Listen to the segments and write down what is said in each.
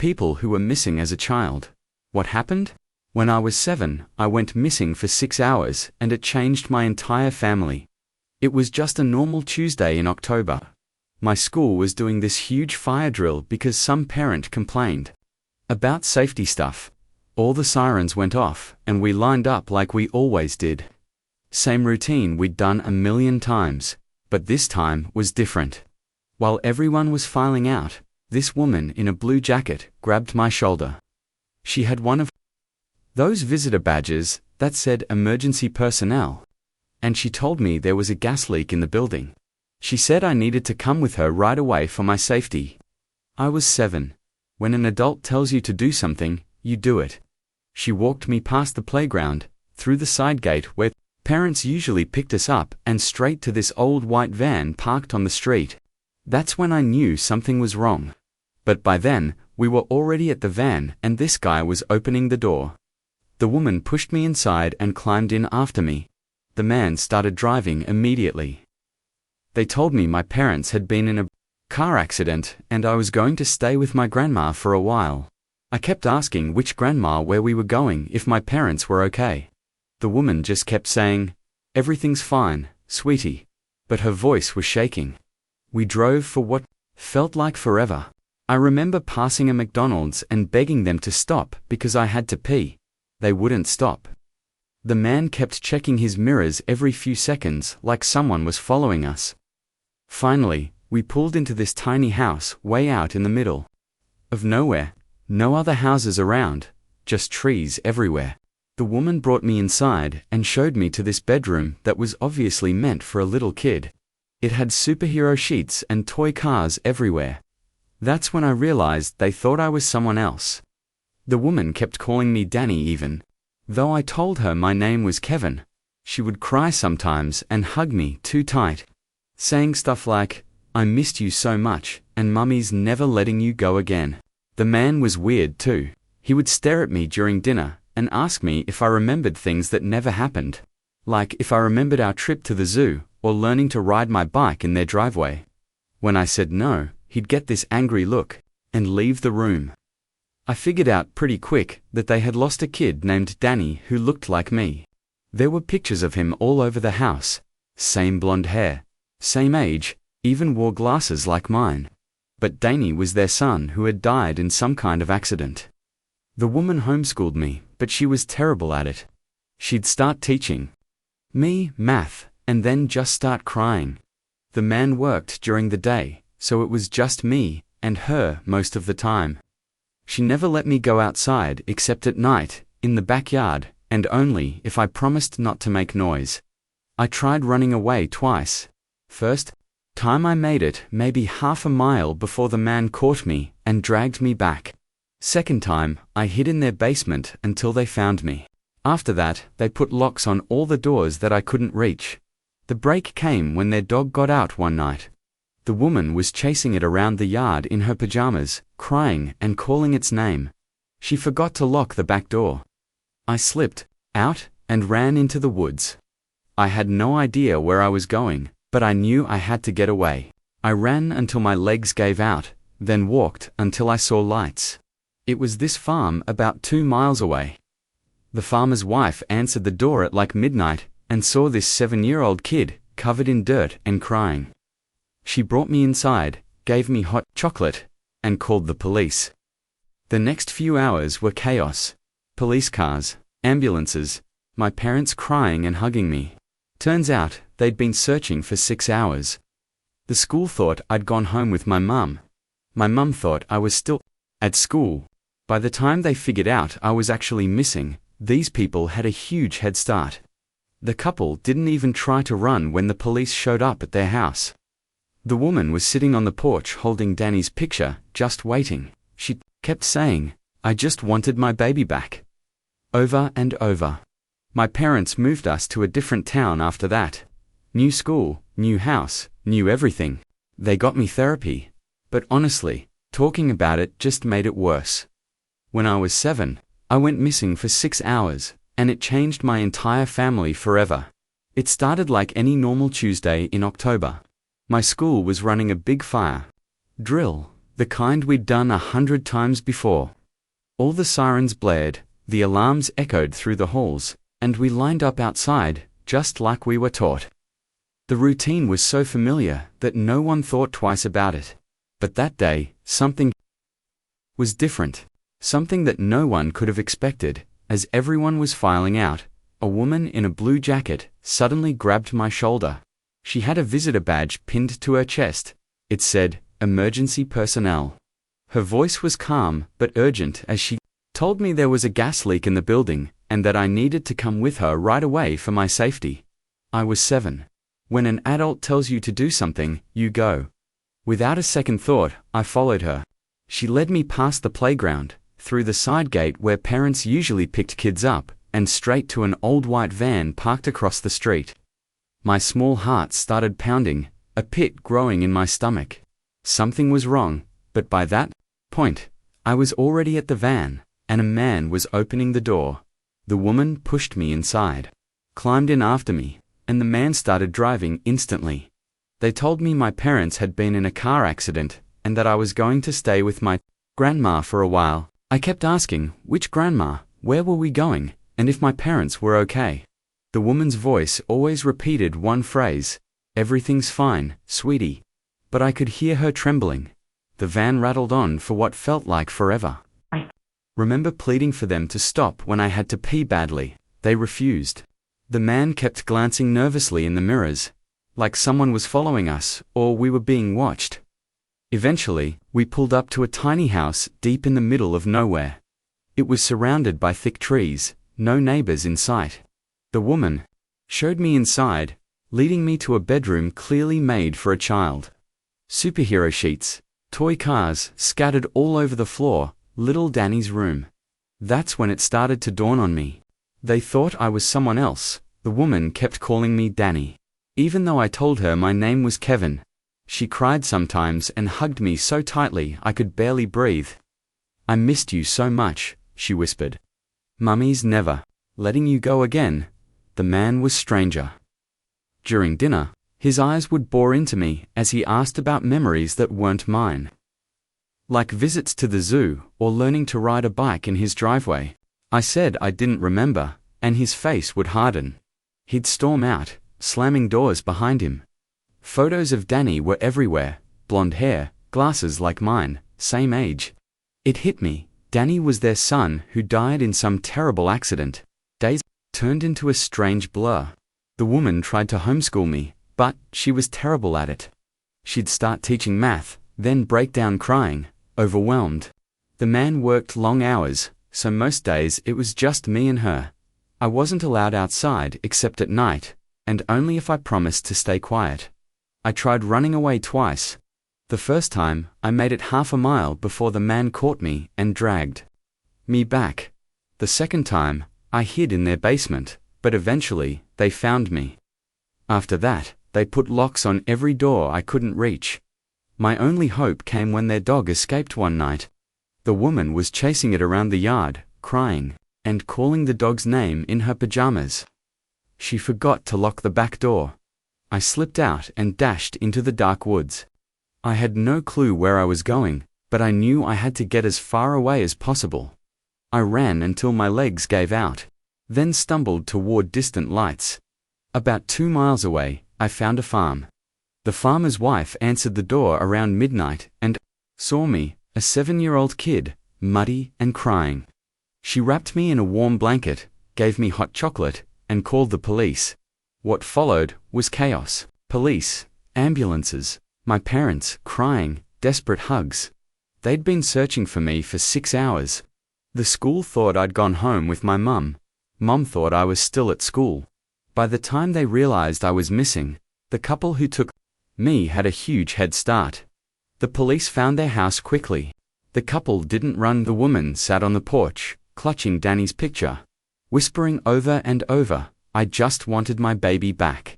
people who were missing as a child. What happened? When I was 7, I went missing for 6 hours, and it changed my entire family. It was just a normal Tuesday in October. My school was doing this huge fire drill because some parent complained about safety stuff. All the sirens went off, and we lined up like we always did. Same routine we'd done a million times, but this time was different. While everyone was filing out, this woman in a blue jacket grabbed my shoulder. She had one of those visitor badges that said emergency personnel, and she told me there was a gas leak in the building. She said I needed to come with her right away for my safety. I was 7. When an adult tells you to do something, you do it. She walked me past the playground, through the side gate where parents usually picked us up, and straight to this old white van parked on the street. That's when I knew something was wrong. But by then, we were already at the van and this guy was opening the door. The woman pushed me inside and climbed in after me. The man started driving immediately. They told me my parents had been in a car accident and I was going to stay with my grandma for a while. I kept asking which grandma, where we were going, if my parents were okay. The woman just kept saying, "Everything's fine, sweetie," but her voice was shaking. We drove for what felt like forever. I remember passing a McDonald's and begging them to stop because I had to pee. They wouldn't stop. The man kept checking his mirrors every few seconds like someone was following us. Finally, we pulled into this tiny house way out in the middle of nowhere. No other houses around, just trees everywhere. The woman brought me inside and showed me to this bedroom that was obviously meant for a little kid. It had superhero sheets and toy cars everywhere. That's when I realized they thought I was someone else. The woman kept calling me Danny even. Though I told her my name was Kevin, she would cry sometimes and hug me too tight, saying stuff like, "I missed you so much, and Mummy's never letting you go again." The man was weird too. He would stare at me during dinner and ask me if I remembered things that never happened. Like if I remembered our trip to the zoo or learning to ride my bike in their driveway. When I said no, he'd get this angry look and leave the room. I figured out pretty quick that they had lost a kid named Danny who looked like me. There were pictures of him all over the house. Same blonde hair, same age, even wore glasses like mine. But Danny was their son who had died in some kind of accident. The woman homeschooled me, but she was terrible at it. She'd start teaching me math, and then just start crying. The man worked during the day, so it was just me and her most of the time. She never let me go outside except at night, in the backyard, and only if I promised not to make noise. I tried running away twice. First time I made it maybe half a mile before the man caught me and dragged me back. Second time, I hid in their basement until they found me. After that, they put locks on all the doors that I couldn't reach. The break came when their dog got out one night. The woman was chasing it around the yard in her pajamas, crying and calling its name. She forgot to lock the back door. I slipped out and ran into the woods. I had no idea where I was going, but I knew I had to get away. I ran until my legs gave out, then walked until I saw lights. It was this farm about 2 miles away. The farmer's wife answered the door at like midnight and saw this 7-year-old kid covered in dirt and crying. She brought me inside, gave me hot chocolate, and called the police. The next few hours were chaos. Police cars, ambulances, my parents crying and hugging me. Turns out, they'd been searching for 6 hours. The school thought I'd gone home with my mum. My mum thought I was still at school. By the time they figured out I was actually missing, these people had a huge head start. The couple didn't even try to run when the police showed up at their house. The woman was sitting on the porch holding Danny's picture, just waiting. She kept saying, "I just wanted my baby back." Over and over. My parents moved us to a different town after that. New school, new house, new everything. They got me therapy. But honestly, talking about it just made it worse. When I was 7, I went missing for 6 hours, and it changed my entire family forever. It started like any normal Tuesday in October. My school was running a big fire drill. The kind we'd done 100 times before. All the sirens blared, the alarms echoed through the halls, and we lined up outside, just like we were taught. The routine was so familiar that no one thought twice about it. But that day, something was different. Something that no one could have expected. As everyone was filing out, a woman in a blue jacket suddenly grabbed my shoulder. She had a visitor badge pinned to her chest. It said, "Emergency Personnel." Her voice was calm but urgent as she told me there was a gas leak in the building and that I needed to come with her right away for my safety. I was 7. When an adult tells you to do something, you go. Without a second thought, I followed her. She led me past the playground, through the side gate where parents usually picked kids up, and straight to an old white van parked across the street. My small heart started pounding, a pit growing in my stomach. Something was wrong, but by that point, I was already at the van, and a man was opening the door. The woman pushed me inside, climbed in after me, and the man started driving instantly. They told me my parents had been in a car accident, and that I was going to stay with my grandma for a while. I kept asking, which grandma, where were we going, and if my parents were okay. The woman's voice always repeated one phrase, "Everything's fine, sweetie." But I could hear her trembling. The van rattled on for what felt like forever. I remember pleading for them to stop when I had to pee badly. They refused. The man kept glancing nervously in the mirrors, like someone was following us, or we were being watched. Eventually, we pulled up to a tiny house deep in the middle of nowhere. It was surrounded by thick trees, no neighbors in sight. The woman showed me inside, leading me to a bedroom clearly made for a child. Superhero sheets, toy cars scattered all over the floor, little Danny's room. That's when it started to dawn on me. They thought I was someone else. The woman kept calling me Danny. Even though I told her my name was Kevin. She cried sometimes and hugged me so tightly I could barely breathe. "I missed you so much," she whispered. "Mummy's never letting you go again." The man was stranger. During dinner, his eyes would bore into me as he asked about memories that weren't mine. Like visits to the zoo or learning to ride a bike in his driveway. I said I didn't remember, and his face would harden. He'd storm out, slamming doors behind him. Photos of Danny were everywhere, blonde hair, glasses like mine, same age. It hit me, Danny was their son who died in some terrible accident. Days turned into a strange blur. The woman tried to homeschool me, but she was terrible at it. She'd start teaching math, then break down crying, overwhelmed. The man worked long hours, so most days it was just me and her. I wasn't allowed outside except at night, and only if I promised to stay quiet. I tried running away twice. The first time, I made it half a mile before the man caught me and dragged me back. The second time, I hid in their basement, but eventually, they found me. After that, they put locks on every door I couldn't reach. My only hope came when their dog escaped one night. The woman was chasing it around the yard, crying, and calling the dog's name in her pajamas. She forgot to lock the back door. I slipped out and dashed into the dark woods. I had no clue where I was going, but I knew I had to get as far away as possible. I ran until my legs gave out, then stumbled toward distant lights. About 2 miles away, I found a farm. The farmer's wife answered the door around midnight and saw me, a 7-year-old kid, muddy and crying. She wrapped me in a warm blanket, gave me hot chocolate, and called the police. What followed was chaos. Police, ambulances, my parents crying, desperate hugs. They'd been searching for me for 6 hours. The school thought I'd gone home with my mum. Mom thought I was still at school. By the time they realized I was missing, the couple who took me had a huge head start. The police found their house quickly. The couple didn't run. The woman sat on the porch, clutching Danny's picture, whispering over and over, "I just wanted my baby back."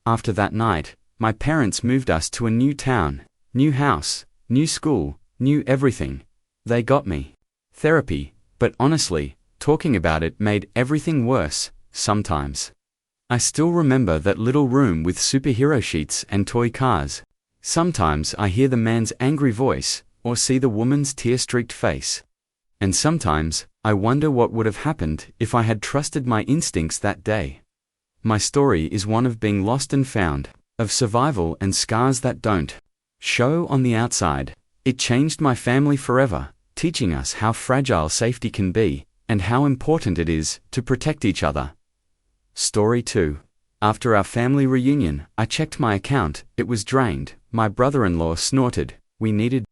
After that night, my parents moved us to a new town, new house, new school, new everything. They got me therapy, but honestly, talking about it made everything worse, sometimes. I still remember that little room with superhero sheets and toy cars. Sometimes I hear the man's angry voice, or see the woman's tear-streaked face. And sometimes, I wonder what would have happened if I had trusted my instincts that day. My story is one of being lost and found, of survival and scars that don't show on the outside. It changed my family forever, teaching us how fragile safety can be, and how important it is to protect each other. Story 2. After our family reunion, I checked my account. It was drained. My brother-in-law snorted. We needed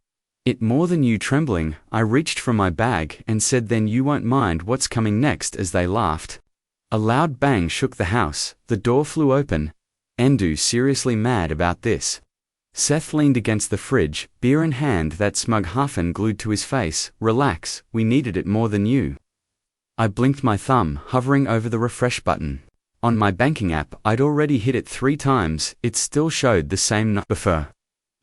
it more than you. Trembling, I reached for my bag and said, "Then you won't mind what's coming next," as they laughed. A loud bang shook the house. The door flew open. Endu seriously mad about this. Seth leaned against the fridge, beer in hand, that smug huffin glued to his face. "Relax, we needed it more than you." I blinked my thumb, hovering over the refresh button. On my banking app, I'd already hit it 3 times. It still showed the same number.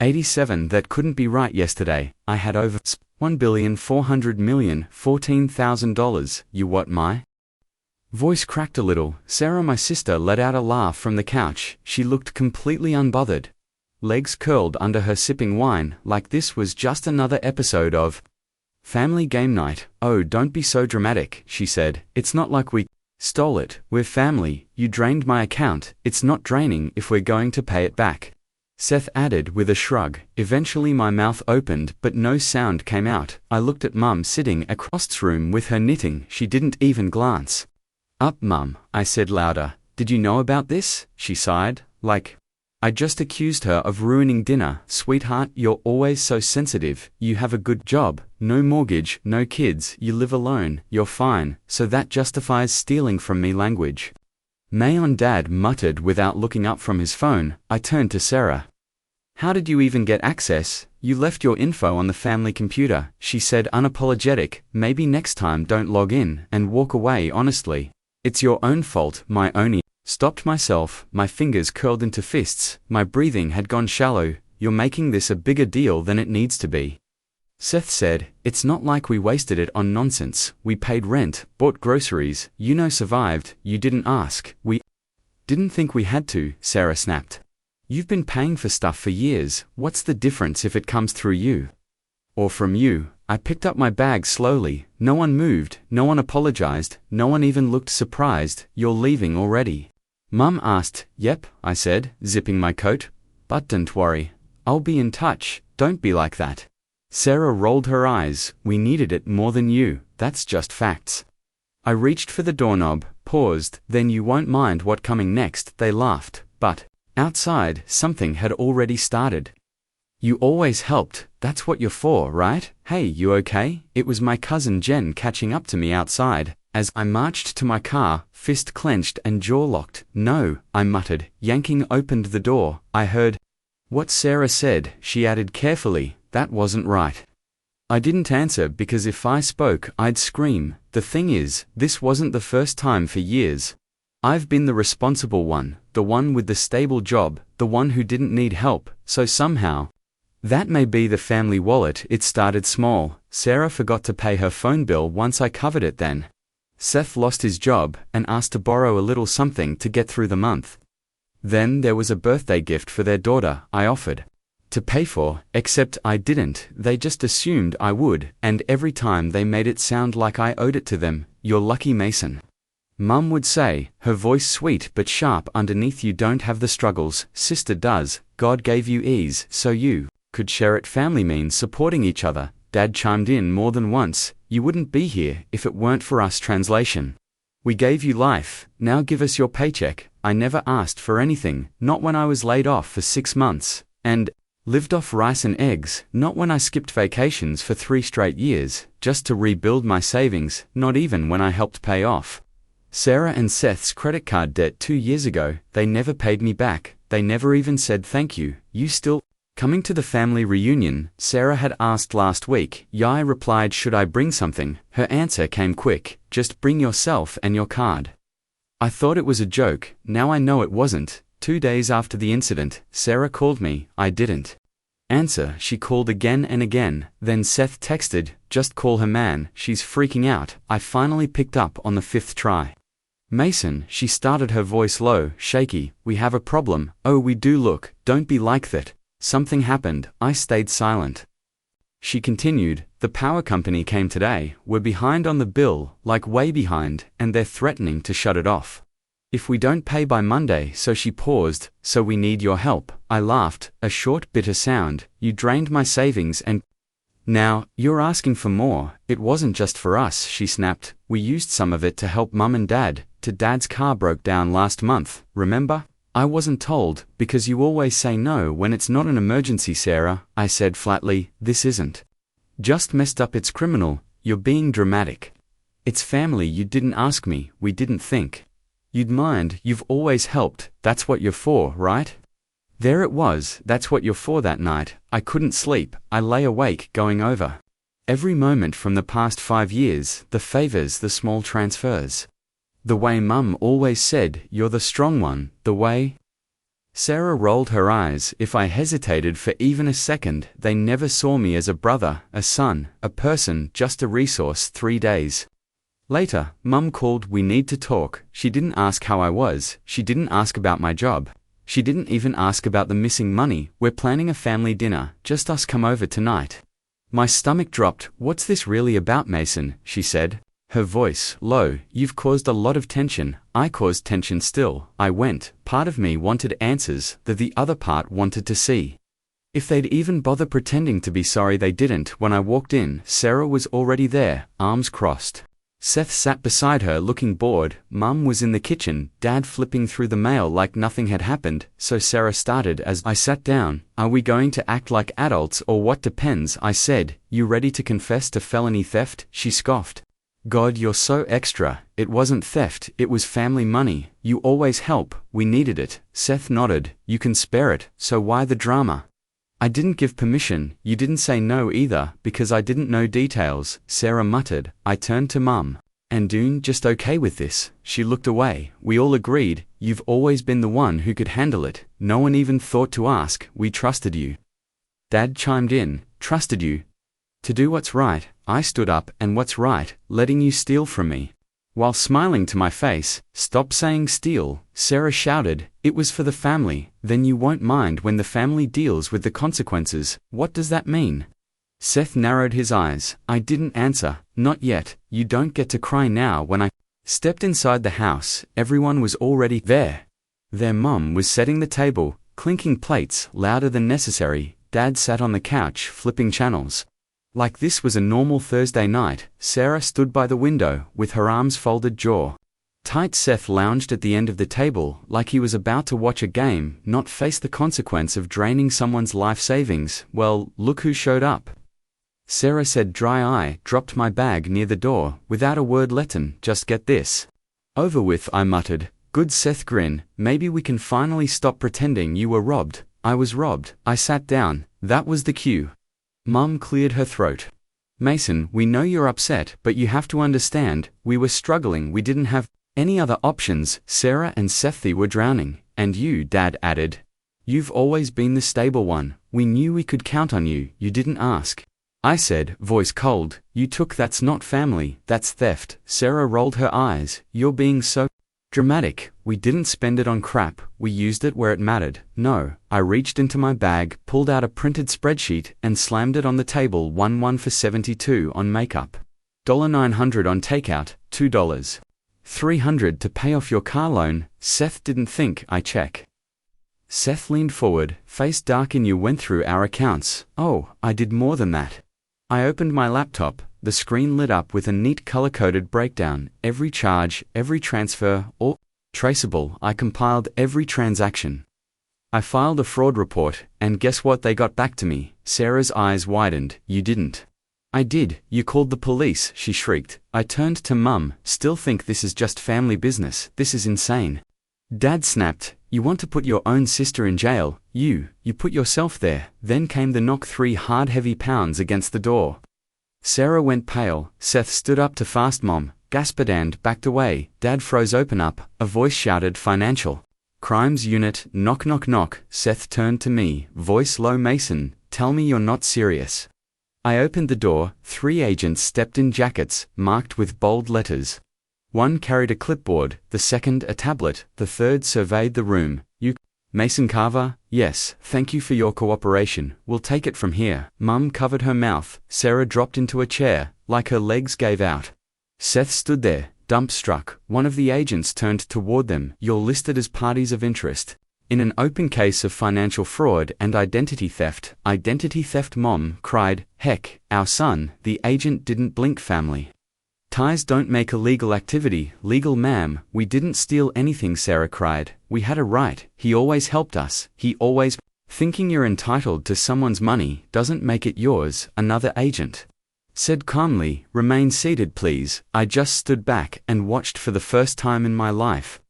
87. That couldn't be right. Yesterday, I had over $1,400,014,000. You what? My voice cracked a little. Sarah, my sister, let out a laugh from the couch. She looked completely unbothered, legs curled under her, sipping wine, like this was just another episode of Family Game Night. "Oh, don't be so dramatic," she said. "It's not like we stole it. We're family. You drained my account. It's not draining if we're going to pay it back," Seth added with a shrug. Eventually my mouth opened, but no sound came out. I looked at Mum sitting across the room with her knitting. She didn't even glance up. "Mum," I said louder, "did you know about this?" She sighed, like I just accused her of ruining dinner. "Sweetheart, you're always so sensitive. You have a good job, no mortgage, no kids, you live alone, you're fine, so that justifies stealing from me." Language. Mayon, Dad muttered without looking up from his phone. I turned to Sarah. "How did you even get access?" "You left your info on the family computer," she said, unapologetic. "Maybe next time don't log in and walk away. Honestly, it's your own fault." My only stopped myself, my fingers curled into fists, my breathing had gone shallow. "You're making this a bigger deal than it needs to be," Seth said. "It's not like we wasted it on nonsense. We paid rent, bought groceries, survived. You didn't ask." "We didn't think we had to," Sarah snapped. "You've been paying for stuff for years. What's the difference if it comes through you or from you?" I picked up my bag slowly. No one moved, no one apologized, no one even looked surprised. "You're leaving already?" Mum asked. "Yep," I said, zipping my coat. "But don't worry. I'll be in touch. Don't be like that." Sarah rolled her eyes. "We needed it more than you. That's just facts." I reached for the doorknob, paused. "Then you won't mind what coming next?" They laughed. But outside, something had already started. "You always helped. That's what you're for, right? Hey, you okay?" It was my cousin Jen catching up to me outside. As I marched to my car, fist clenched and jaw locked. "No," I muttered, yanking opened the door. "I heard what Sarah said," she added carefully. "That wasn't right." I didn't answer because if I spoke, I'd scream. The thing is, this wasn't the first time for years. I've been the responsible one, the one with the stable job, the one who didn't need help, so somehow that may be the family wallet. It started small. Sarah forgot to pay her phone bill once. I covered it then. Seth lost his job and asked to borrow a little something to get through the month. Then there was a birthday gift for their daughter I offered to pay for, except I didn't. They just assumed I would, and every time they made it sound like I owed it to them. "You're lucky, Mason," Mum would say, her voice sweet but sharp underneath. "You don't have the struggles Sister does. God gave you ease so you could share it. Family means supporting each other." Dad chimed in more than once. "You wouldn't be here if it weren't for us." Translation. "We gave you life, now give us your paycheck." I never asked for anything, not when I was laid off for 6 months, and lived off rice and eggs, not when I skipped vacations for 3 straight years, just to rebuild my savings, not even when I helped pay off Sarah and Seth's credit card debt 2 years ago. They never paid me back. They never even said thank you. "You still coming to the family reunion?" Sarah had asked last week. Yeah, I replied. "Should I bring something?" Her answer came quick. "Just bring yourself and your card." I thought it was a joke. Now I know it wasn't. 2 days after the incident, Sarah called me. I didn't answer. She called again and again. Then Seth texted, "Just call her, man. She's freaking out." I finally picked up on the 5th try. "Mason," she started, her voice low, shaky. "We have a problem." "Oh, we do? Look, don't be like that. Something happened." I stayed silent. She continued, the power company came today, we're behind on the bill, like way behind, and they're threatening to shut it off. If we don't pay by Monday, so she paused, so we need your help. I laughed, a short bitter sound. You drained my savings and... Now, you're asking for more. It wasn't just for us, she snapped. We used some of it to help Mum and Dad. Dad's car broke down last month, remember? I wasn't told, because you always say no when it's not an emergency, Sarah, I said flatly. This isn't just messed up, it's criminal. You're being dramatic. It's family, you didn't ask me, we didn't think you'd mind, you've always helped, that's what you're for, right? There it was, that's what you're for. That night, I couldn't sleep, I lay awake going over every moment from the past 5 years, the favors, the small transfers. The way Mum always said, you're the strong one, the way... Sarah rolled her eyes. If I hesitated for even a second, they never saw me as a brother, a son, a person, just a resource. 3 days later, Mum called. We need to talk. She didn't ask how I was, she didn't ask about my job. She didn't even ask about the missing money. We're planning a family dinner, just us, come over tonight. My stomach dropped. What's this really about, Mason? She said. Her voice low. You've caused a lot of tension. I caused tension still. I went. Part of me wanted answers that the other part wanted to see. If they'd even bother pretending to be sorry, they didn't. When I walked in, Sarah was already there, arms crossed. Seth sat beside her looking bored. Mum was in the kitchen, Dad flipping through the mail like nothing had happened. So Sarah started as I sat down. Are we going to act like adults or what? Depends, I said. You ready to confess to felony theft? She scoffed. God, you're so extra. It wasn't theft, it was family money. You always help, we needed it. Seth nodded. You can spare it, so why the drama? I didn't give permission. You didn't say no either, because I didn't know details, Sarah muttered. I turned to Mum. And Dune just okay with this? She looked away. We all agreed. You've always been the one who could handle it. No one even thought to ask. We trusted you. Dad chimed in. Trusted you to do what's right. I stood up. And what's right? Letting you steal from me. While smiling to my face. Stop saying steal, Sarah shouted. It was for the family. Then you won't mind when the family deals with the consequences. What does that mean? Seth narrowed his eyes. I didn't answer. Not yet. You don't get to cry now. When I stepped inside the house, everyone was already there. Their mum was setting the table, clinking plates louder than necessary. Dad sat on the couch flipping channels. Like this was a normal Thursday night. Sarah stood by the window, with her arms folded, jaw tight. Seth lounged at the end of the table, like he was about to watch a game, not face the consequence of draining someone's life savings. Well, look who showed up. Sarah said, dry eye, dropped my bag near the door, without a word. Letton, just get this over with, I muttered. Good. Seth grinned. Maybe we can finally stop pretending you were robbed. I was robbed. I sat down. That was the cue. Mum cleared her throat. Mason, we know you're upset, but you have to understand, we were struggling, we didn't have any other options. Sarah and Sethi were drowning, and you, Dad added. You've always been the stable one. We knew we could count on you. You didn't ask. I said, voice cold. You took. That's not family, that's theft. Sarah rolled her eyes. You're being so dramatic. We didn't spend it on crap, we used it where it mattered. No. I reached into my bag, pulled out a printed spreadsheet, and slammed it on the table. 1 for $72 on makeup. $900 on takeout, $2. $300 to pay off your car loan. Seth didn't think. I check. Seth leaned forward, face dark. And you went through our accounts. Oh, I did more than that. I opened my laptop. The screen lit up with a neat color-coded breakdown. Every charge, every transfer, all traceable. I compiled every transaction. I filed a fraud report, and guess what they got back to me? Sarah's eyes widened. You didn't. I did. You called the police, she shrieked. I turned to Mum. Still think this is just family business. This is insane. Dad snapped. You want to put your own sister in jail. You put yourself there. Then came the knock. 3 hard heavy pounds against the door. Sarah went pale. Seth stood up to fast. Mom gasped and backed away. Dad froze open up. A voice shouted, Financial Crimes Unit, knock knock knock. Seth turned to me, voice low. Mason, tell me you're not serious. I opened the door. 3 agents stepped in, jackets marked with bold letters. One carried a clipboard, the second a tablet, the third surveyed the room. You Mason Carver, yes, thank you for your cooperation, we'll take it from here. Mum covered her mouth, Sarah dropped into a chair, like her legs gave out. Seth stood there, dumbstruck. One of the agents turned toward them. You're listed as parties of interest in an open case of financial fraud and identity theft. Identity theft, Mom cried. Heck, our son, the agent didn't blink. Family ties don't make illegal activity legal, ma'am. We didn't steal anything, Sarah cried. We had a right. He always helped us. He always. Thinking you're entitled to someone's money doesn't make it yours, another agent said calmly. Remain seated, please. I just stood back and watched for the first time in my life.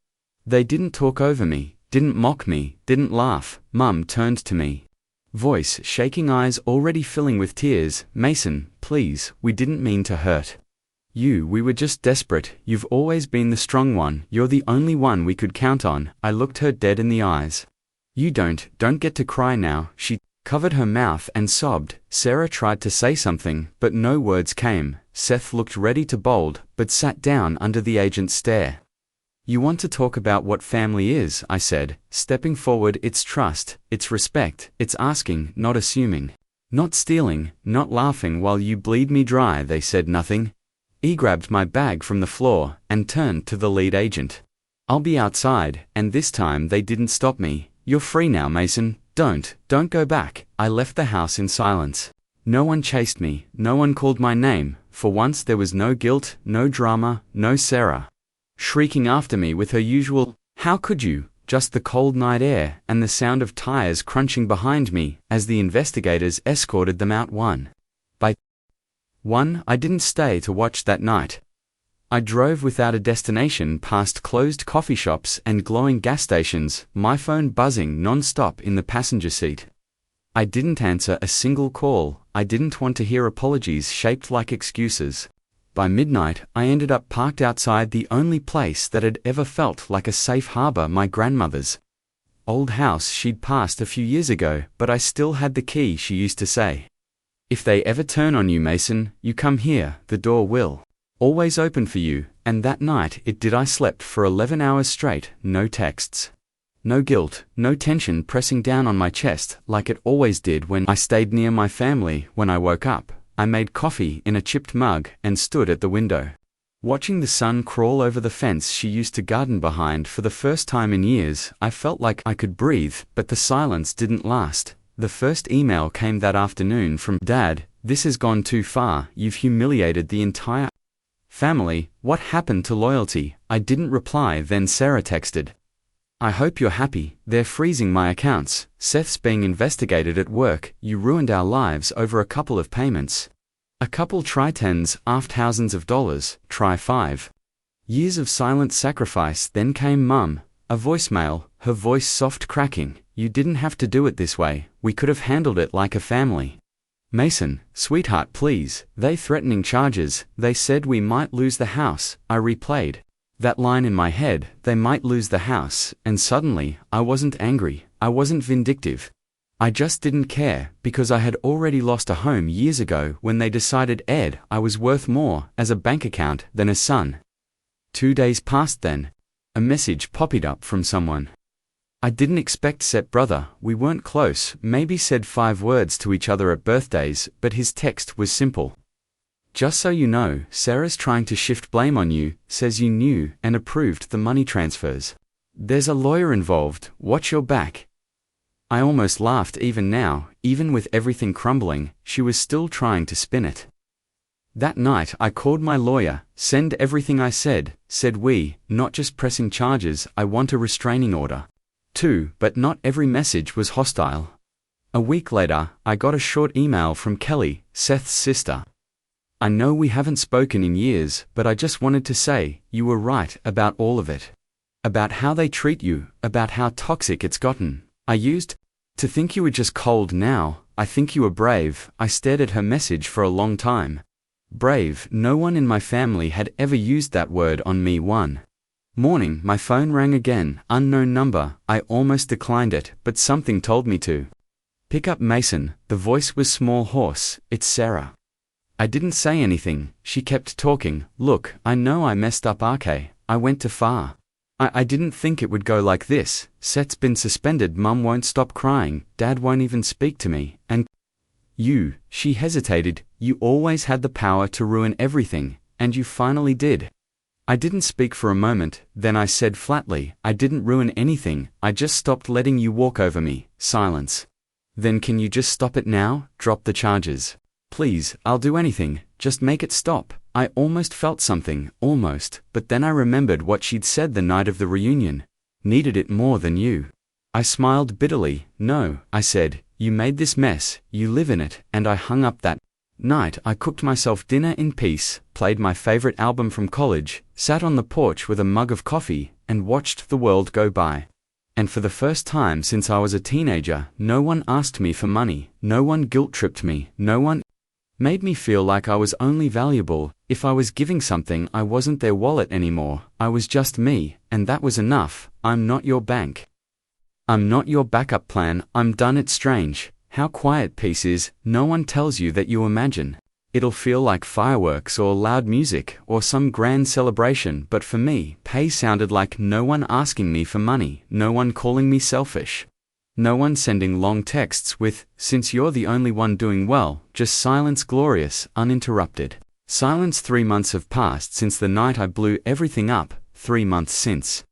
They didn't talk over me, didn't mock me, didn't laugh. Mum turned to me, voice shaking, eyes already filling with tears. Mason, please, we didn't mean to hurt you. We were just desperate. You've always been the strong one. You're the only one we could count on. I looked her dead in the eyes. You don't get to cry now. She covered her mouth and sobbed. Sarah tried to say something, but no words came. Seth looked ready to bolt, but sat down under the agent's stare. You want to talk about what family is, I said, stepping forward. It's trust, it's respect, it's asking, not assuming, not stealing, not laughing while you bleed me dry. They said nothing. He grabbed my bag from the floor and turned to the lead agent. I'll be outside, and this time they didn't stop me. You're free now, Mason. Don't go back. I left the house in silence. No one chased me, no one called my name. For once there was no guilt, no drama, no Sarah shrieking after me with her usual, how could you? Just the cold night air and the sound of tires crunching behind me as the investigators escorted them out one by one. I didn't stay to watch that night. I drove without a destination past closed coffee shops and glowing gas stations, my phone buzzing non-stop in the passenger seat. I didn't answer a single call. I didn't want to hear apologies shaped like excuses. By midnight, I ended up parked outside the only place that had ever felt like a safe harbor, my grandmother's old house she'd passed a few years ago, but I still had the key. She used to say, if they ever turn on you, Mason, you come here, the door will always open for you. And that night it did. I slept for 11 hours straight, no texts, no guilt, no tension pressing down on my chest like it always did when I stayed near my family. When I woke up, I made coffee in a chipped mug and stood at the window, watching the sun crawl over the fence she used to garden behind. For the first time in years, I felt like I could breathe, but the silence didn't last. The first email came that afternoon from Dad. This has gone too far. You've humiliated the entire family. What happened to loyalty? I didn't reply. Then Sarah texted, I hope you're happy. They're freezing my accounts. Seth's being investigated at work. You ruined our lives over a couple of payments. A couple try tens, after thousands of dollars, try 5 years of silent sacrifice. Then came Mum, a voicemail, her voice soft cracking. You didn't have to do it this way. We could have handled it like a family. Mason, sweetheart, please. They threatening charges. They said we might lose the house. I replayed that line in my head, they might lose the house, and suddenly, I wasn't angry, I wasn't vindictive. I just didn't care, because I had already lost a home years ago when they decided I was worth more as a bank account than a son. 2 days passed then. A message popped up from someone I didn't expect. Said, brother, we weren't close, maybe said 5 words to each other at birthdays, but his text was simple. Just so you know, Sarah's trying to shift blame on you, says you knew and approved the money transfers. There's a lawyer involved, watch your back. I almost laughed. Even now, even with everything crumbling, she was still trying to spin it. That night I called my lawyer, send everything I said we, not just pressing charges, I want a restraining order. too, but not every message was hostile. A week later, I got a short email from Kelly, Seth's sister. I know we haven't spoken in years, but I just wanted to say, you were right about all of it. About how they treat you, about how toxic it's gotten. I used to think you were just cold. Now, I think you were brave. I stared at her message for a long time. Brave. No one in my family had ever used that word on me. One morning, my phone rang again. Unknown number. I almost declined it, but something told me to pick up. Mason. The voice was small, hoarse. It's Sarah. I didn't say anything. She kept talking. Look, I know I messed up, RK. I went too far. I didn't think it would go like this. Set's been suspended, Mum won't stop crying, Dad won't even speak to me, and you," she hesitated, "you always had the power to ruin everything, and you finally did." I didn't speak for a moment, then I said flatly, "I didn't ruin anything, I just stopped letting you walk over me." Silence. "Then can you just stop it now? Drop the charges. Please, I'll do anything, just make it stop." I almost felt something, but then I remembered what she'd said the night of the reunion. "Needed it more than you." I smiled bitterly. "No," I said, "you made this mess, you live in it," and I hung up that night. I cooked myself dinner in peace, played my favorite album from college, sat on the porch with a mug of coffee, and watched the world go by. And for the first time since I was a teenager, no one asked me for money, no one guilt-tripped me, no one made me feel like I was only valuable. If I was giving something, I wasn't their wallet anymore, I was just me, and that was enough. I'm not your bank. I'm not your backup plan. I'm done. It's strange how quiet peace is. No one tells you that. You imagine it'll feel like fireworks or loud music or some grand celebration, but for me, pay sounded like no one asking me for money, no one calling me selfish, no one sending long texts with, "Since you're the only one doing well," just silence, glorious, uninterrupted silence. 3 months have passed since the night I blew everything up, 3 months since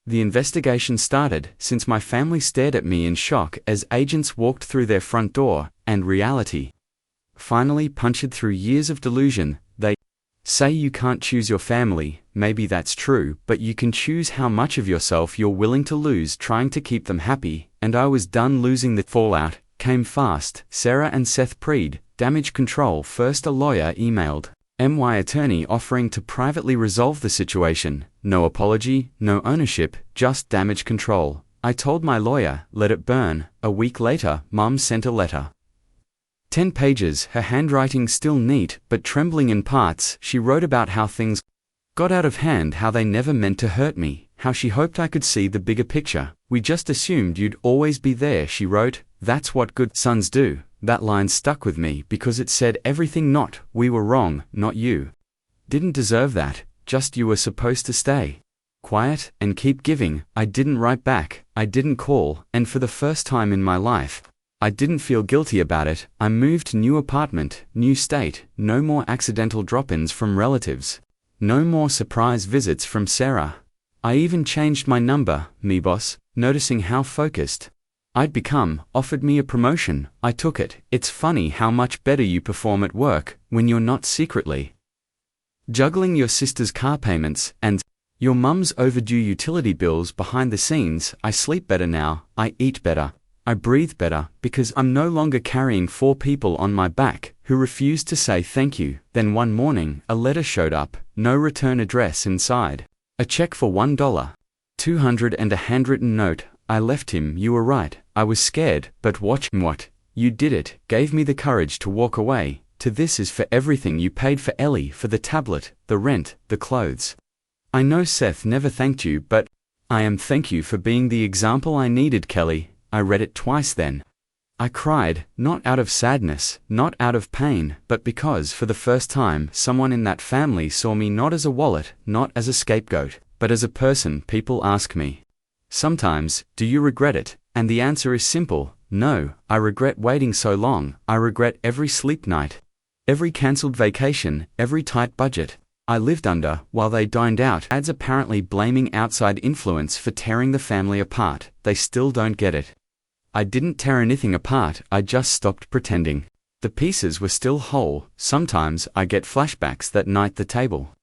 the investigation started, since my family stared at me in shock as agents walked through their front door, and reality finally punctured through years of delusion. They say you can't choose your family. Maybe that's true, but you can choose how much of yourself you're willing to lose trying to keep them happy, and I was done losing. The fallout came fast. Sarah and Seth Preed, damage control. First, a lawyer emailed my attorney offering to privately resolve the situation. No apology, no ownership, just damage control. I told my lawyer, let it burn. A week later, Mum sent a letter. 10 pages, her handwriting still neat, but trembling in parts. She wrote about how things got out of hand, how they never meant to hurt me, how she hoped I could see the bigger picture. "We just assumed you'd always be there," she wrote. "That's what good sons do." That line stuck with me because it said everything. Not, "We were wrong," not "You didn't deserve that," just "You were supposed to stay quiet and keep giving." I didn't write back, I didn't call, and for the first time in my life, I didn't feel guilty about it. I moved to new apartment, new state, no more accidental drop-ins from relatives, no more surprise visits from Sarah. I even changed my number. Me boss, noticing how focused I'd become, offered me a promotion. I took it. It's funny how much better you perform at work when you're not secretly juggling your sister's car payments and your mum's overdue utility bills behind the scenes. I sleep better now, I eat better, I breathe better, because I'm no longer carrying 4 people on my back who refuse to say thank you. Then one morning, a letter showed up, no return address inside. A check for $1.200 and a handwritten note. I left him. "You were right. I was scared, but watch what you did. It gave me the courage to walk away. To this is for everything you paid for Ellie, for the tablet, the rent, the clothes. I know Seth never thanked you, but I am thank you for being the example I needed, Kelly." I read it twice then. I cried, not out of sadness, not out of pain, but because for the first time someone in that family saw me not as a wallet, not as a scapegoat, but as a person. People ask me sometimes, "Do you regret it?" And the answer is simple, no. I regret waiting so long. I regret every sleep night, every cancelled vacation, every tight budget I lived under while they dined out. Ads apparently blaming outside influence for tearing the family apart. They still don't get it. I didn't tear anything apart, I just stopped pretending. The pieces were still whole. Sometimes I get flashbacks that night. The table.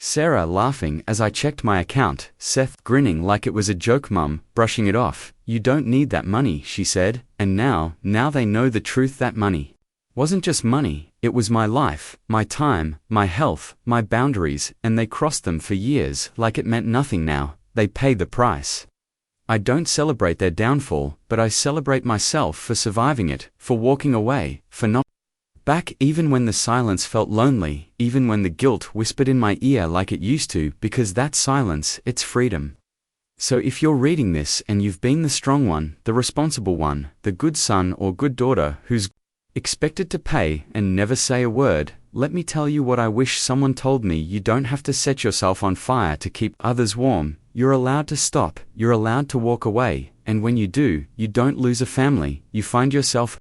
Sarah laughing as I checked my account. Seth grinning like it was a joke. Mum brushing it off. "You don't need that money," she said. And now they know the truth. That money wasn't just money, it was my life, my time, my health, my boundaries, and they crossed them for years like it meant nothing. Now they pay the price. I don't celebrate their downfall, but I celebrate myself for surviving it, for walking away, for not back even when the silence felt lonely, even when the guilt whispered in my ear like it used to, because that silence, it's freedom. So if you're reading this and you've been the strong one, the responsible one, the good son or good daughter who's expected to pay and never say a word, let me tell you what I wish someone told me. You don't have to set yourself on fire to keep others warm. You're allowed to stop, you're allowed to walk away, and when you do, you don't lose a family, you find yourself